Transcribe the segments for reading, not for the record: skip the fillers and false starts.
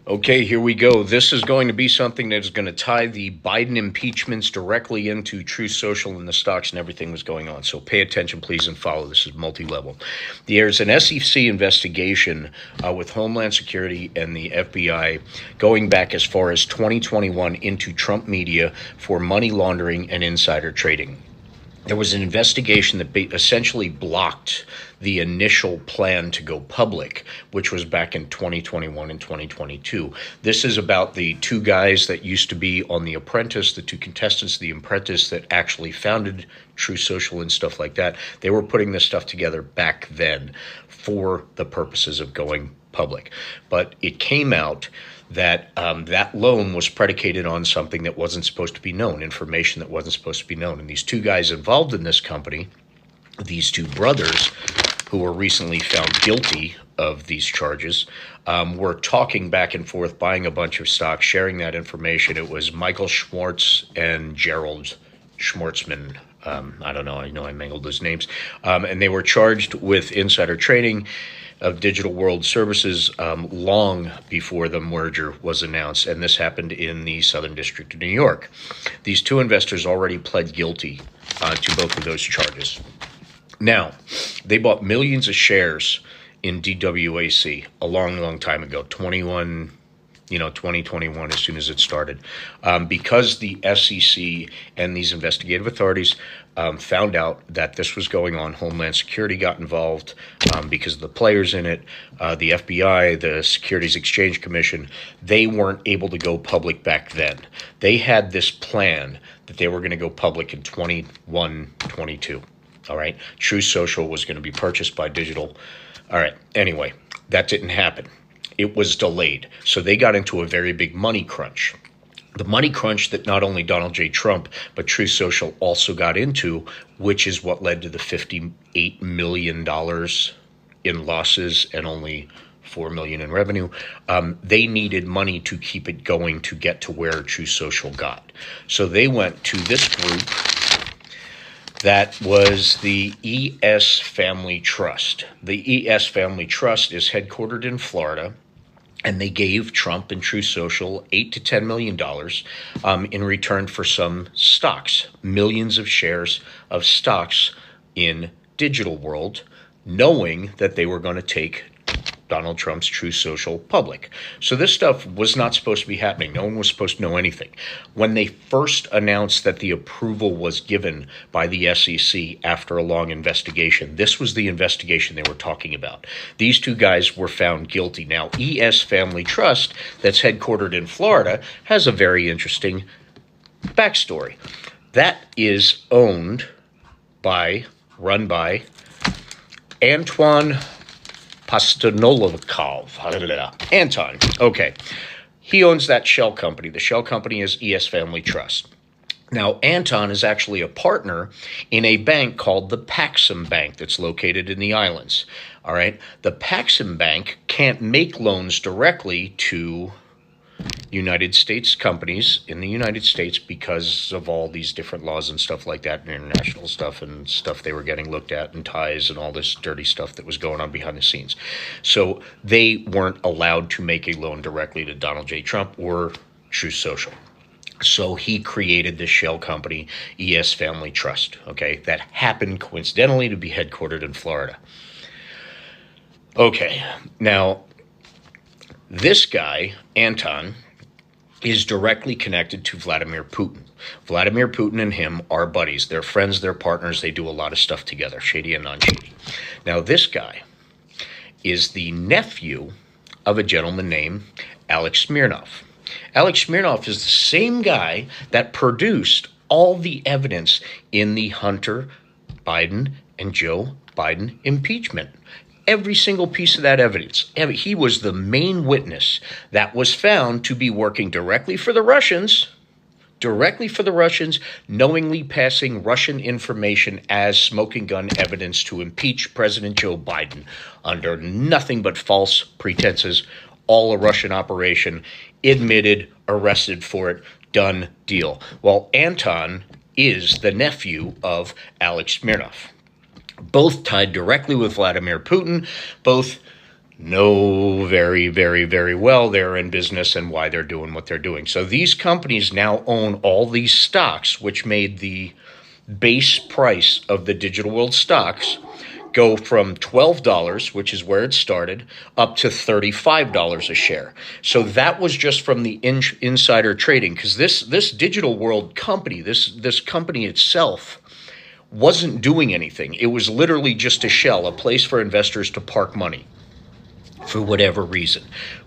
Okay, here we go. This is going to be something that is going to tie the Biden impeachments directly into Truth Social and the stocks and everything that's going on. So pay attention, please, and follow. This is multi-level. There's an SEC investigation with Homeland Security and the FBI going back as far as 2021 into Trump media for money laundering and insider trading. There was an investigation that essentially blocked the initial plan to go public, which was back in 2021 and 2022. This is about the two guys that used to be on The Apprentice, the two contestants of The Apprentice that actually founded Truth Social and stuff like that. They were putting this stuff together back then for the purposes of going public. But it came out that that loan was predicated on something that wasn't supposed to be known, information that wasn't supposed to be known. And these two guys involved in this company, these two brothers who were recently found guilty of these charges, were talking back and forth, buying a bunch of stocks, sharing that information. It was Michael Schwartz and Gerald Schwartzman. I don't know. I know I mangled those names. And they were charged with insider trading of Digital World Services long before the merger was announced, and this happened in the Southern District of New York. These two investors already pled guilty to both of those charges. Now, they bought millions of shares in DWAC a long, long time ago, 2021, as soon as it started, because the SEC and these investigative authorities found out that this was going on. Homeland Security got involved because of the players in it. The FBI, the Securities Exchange Commission, they weren't able to go public back then. They had this plan that they were going to go public in 21, 22. All right. Truth Social was going to be purchased by Digital. All right. Anyway, that didn't happen. It was delayed. So they got into a very big money crunch. The money crunch that not only Donald J. Trump, but Truth Social also got into, which is what led to the $58 million in losses and only $4 million in revenue. They needed money to keep it going to get to where Truth Social got. So they went to this group that was the ES Family Trust. The ES Family Trust is headquartered in Florida. And they gave Trump and Truth Social $8 to $10 million in return for some stocks, millions of shares of stocks in Digital World, knowing that they were going to take Donald Trump's Truth Social public. So this stuff was not supposed to be happening. No one was supposed to know anything. When they first announced that the approval was given by the SEC after a long investigation, this was the investigation they were talking about. These two guys were found guilty. Now, ES Family Trust, that's headquartered in Florida, has a very interesting backstory. That is run by Anton Postanolikov. Anton. Okay. He owns that shell company. The shell company is ES Family Trust. Now, Anton is actually a partner in a bank called the Paxum Bank that's located in the islands. All right. The Paxum Bank can't make loans directly to United States companies in the United States because of all these different laws and stuff like that, and international stuff and stuff they were getting looked at, and ties and all this dirty stuff that was going on behind the scenes. So they weren't allowed to make a loan directly to Donald J. Trump or Truth Social. So he created this shell company, ES Family Trust, okay, that happened coincidentally to be headquartered in Florida. Okay, now this guy, Anton, is directly connected to Vladimir Putin. Vladimir Putin and him are buddies. They're friends, they're partners, they do a lot of stuff together, shady and non-shady. Now, this guy is the nephew of a gentleman named Alex Smirnov. Alex Smirnov is the same guy that produced all the evidence in the Hunter Biden and Joe Biden impeachment. Every single piece of that evidence. He was the main witness that was found to be working directly for the Russians, knowingly passing Russian information as smoking gun evidence to impeach President Joe Biden under nothing but false pretenses, all a Russian operation, admitted, arrested for it, done deal. Well, Anton is the nephew of Alex Smirnov. Both tied directly with Vladimir Putin, both know very, very, very well they're in business and why they're doing what they're doing. So these companies now own all these stocks, which made the base price of the digital world stocks go from $12, which is where it started, up to $35 a share. So that was just from the insider trading, because this digital world company, this company itself, wasn't doing anything. It was literally just a shell, a place for investors to park money for whatever reason.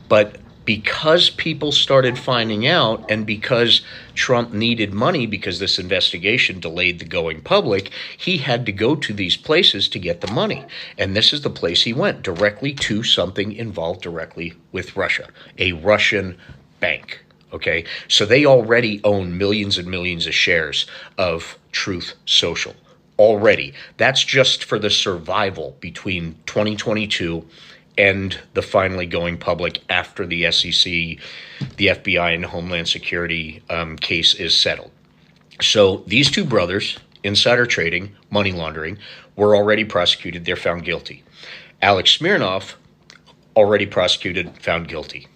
But because people started finding out, and because Trump needed money because this investigation delayed the going public, he had to go to these places to get the money. And this is the place he went, directly to something involved directly with Russia, a Russian bank. Okay, so they already own millions and millions of shares of Truth Social. Already. That's just for the survival between 2022 and the finally going public after the SEC, the FBI, and Homeland Security case is settled. So these two brothers, insider trading, money laundering, were already prosecuted. They're found guilty. Alex Smirnov, already prosecuted, found guilty,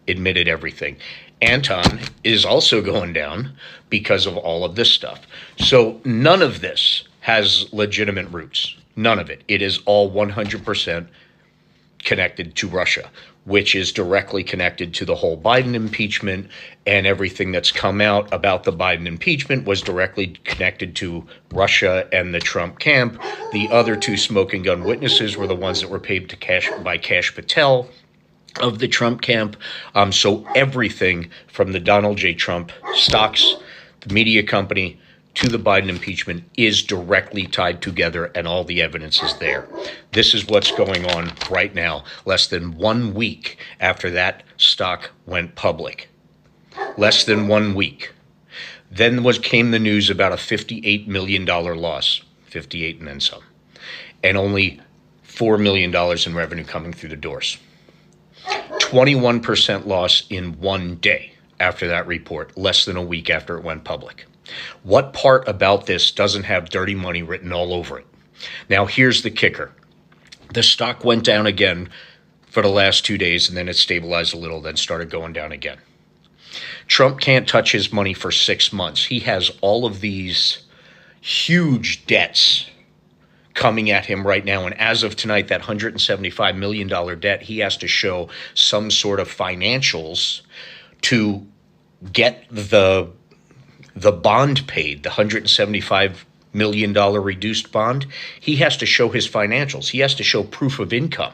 admitted everything. Anton is also going down because of all of this stuff. So none of this has legitimate roots. None of it. It is all 100% connected to Russia, which is directly connected to the whole Biden impeachment, and everything that's come out about the Biden impeachment was directly connected to Russia and the Trump camp. The other two smoking gun witnesses were the ones that were paid by Cash Patel of the Trump camp. So everything from the Donald J. Trump stocks, the media company, to the Biden impeachment is directly tied together, and all the evidence is there. This is what's going on right now, less than 1 week after that stock went public. Less than 1 week. Then came the news about a $58 million loss, 58 and then some, and only $4 million in revenue coming through the doors. 21% loss in 1 day after that report, less than a week after it went public. What part about this doesn't have dirty money written all over it? Now, here's the kicker. The stock went down again for the last 2 days, and then it stabilized a little, then started going down again. Trump can't touch his money for 6 months. He has all of these huge debts coming at him right now. And as of tonight, that $175 million debt, he has to show some sort of financials to get the bond paid, the $175 million reduced bond. He has to show his financials. He has to show proof of income.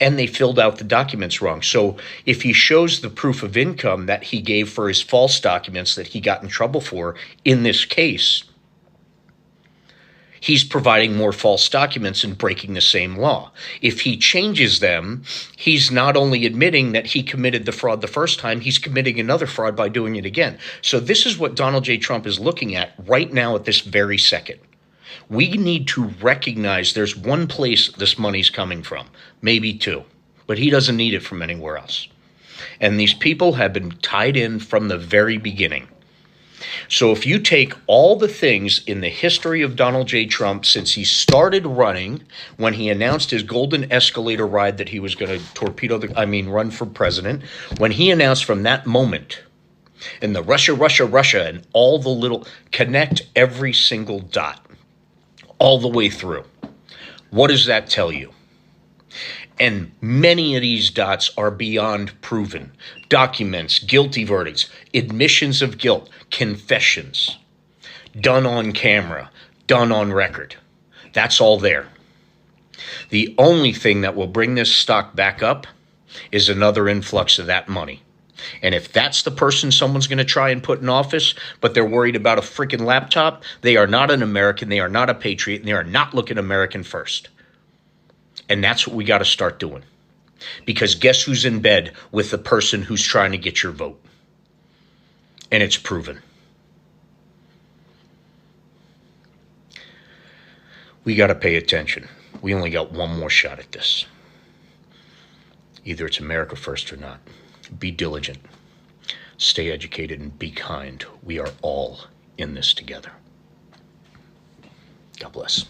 And they filled out the documents wrong. So if he shows the proof of income that he gave for his false documents that he got in trouble for in this case, he's providing more false documents and breaking the same law. If he changes them, he's not only admitting that he committed the fraud the first time, he's committing another fraud by doing it again. So this is what Donald J. Trump is looking at right now at this very second. We need to recognize there's one place this money's coming from, maybe two, but he doesn't need it from anywhere else. And these people have been tied in from the very beginning. So if you take all the things in the history of Donald J. Trump since he started running, when he announced his golden escalator ride that he was going to run for president, when he announced from that moment, and the Russia, and all the little, connect every single dot, all the way through. What does that tell you? And many of these dots are beyond proven. Documents, guilty verdicts, admissions of guilt, confessions, done on camera, done on record. That's all there. The only thing that will bring this stock back up is another influx of that money. And if that's the person someone's going to try and put in office, but they're worried about a freaking laptop, they are not an American, they are not a patriot, and they are not looking American first. And that's what we got to start doing. Because guess who's in bed with the person who's trying to get your vote? And it's proven. We got to pay attention. We only got one more shot at this. Either it's America first or not. Be diligent. Stay educated and be kind. We are all in this together. God bless.